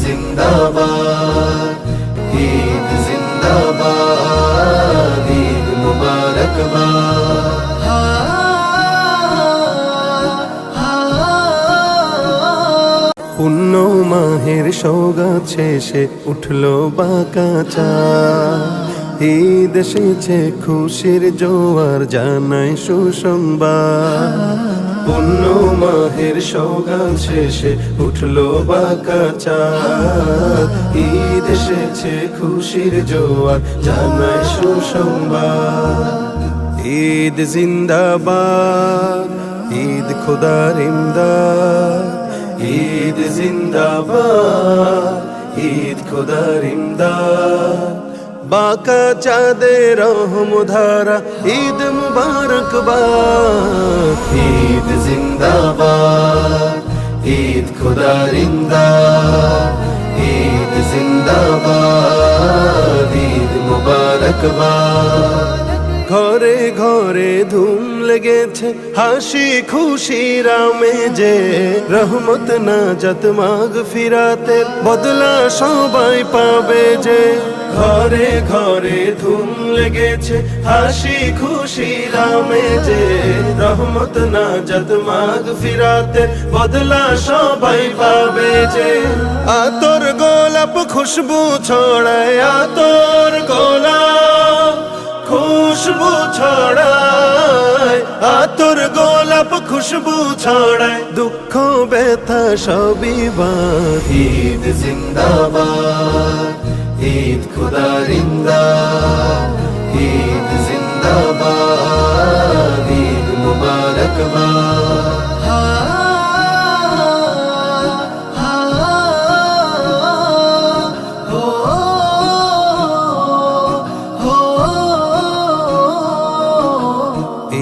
জিন্দাবাদ, ঈদ জিন্দাবাদ, ঈদ মুবারকবাদ। পুণ্য মাহের সওগাত শেষে উঠলো বাঁকা চাঁদ, ঈদ এসেছে খুশির জোয়ার জানাই সুসংবাদ। পুণ্য মাহের সওগাত শেষে উঠলো বাঁকা চাঁদ, ঈদ এসেছে খুশির জোয়ার জানাই সুসংবাদ। ঈদ জিন্দাবাদ, ঈদ খোদার ইমদাদ, ঈদ জিন্দাবাদ, ঈদ খোদার ইমদাদ। বাঁকা চাঁদের রহমধারা ঈদ মুবারকবাদ, ঈদ জিন্দাবাদ, ঈদ খোদার ইমদাদ, ঈদ জিন্দাবাদ, ঈদ মুবারকবাদ। ঘরে ঘরে ধুম লেগেছে হাসি খুশির আমেজে, রহমত নাজাত মাগফিরাতের বদলা সবাই পাবে যে। ঘরে ঘরে ধুম লেগেছে হাসি খুশির আমেজে, রহমত নাজাত মাগফিরাতের বদলা সবাই পাবে যে। আতর গোলাপ খুশবু ছড়ায়, আতর গোলাপ খুশবু ছড়ায়, আতর গোলাপ খুশবু ছড়ায়, দুঃখ ব্যথা সবই বাদ। ঈদ জিন্দাবাদ, ঈদ খোদার ইমদাদ, ঈদ জিন্দাবাদ, ঈদ মুবারকবাদ।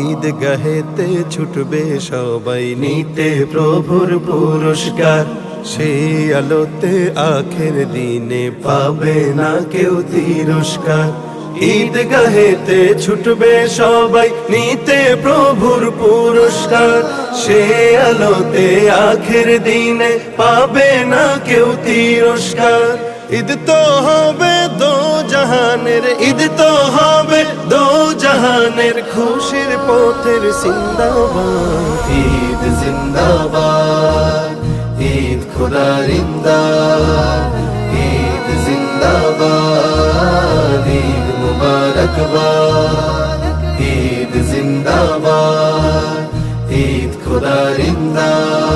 ঈদগাহেতে ছুটবে সবাই নিতে প্রভুর পুরস্কার, সেই আলোতে আখের দিনে পাবে না কেউ তিরস্কার। ঈদগাহেতে ছুটবে সবাই নিতে প্রভুর পুরস্কার, সেই আলোতে আখের দিনে পাবে না কেউ তিরস্কার। ঈদ তো হবে দো জাহানের, ঈদ তো হবে দো জাহানের খুশির পথের জিন্দাবাদ। ঈদ জিন্দাবাদ, ঈদ খোদার ইমদাদ, ঈদ জিন্দাবাদ, ঈদ মুবারকবাদ। ঈদ জিন্দাবাদ, ঈদ খোদার ইমদাদ।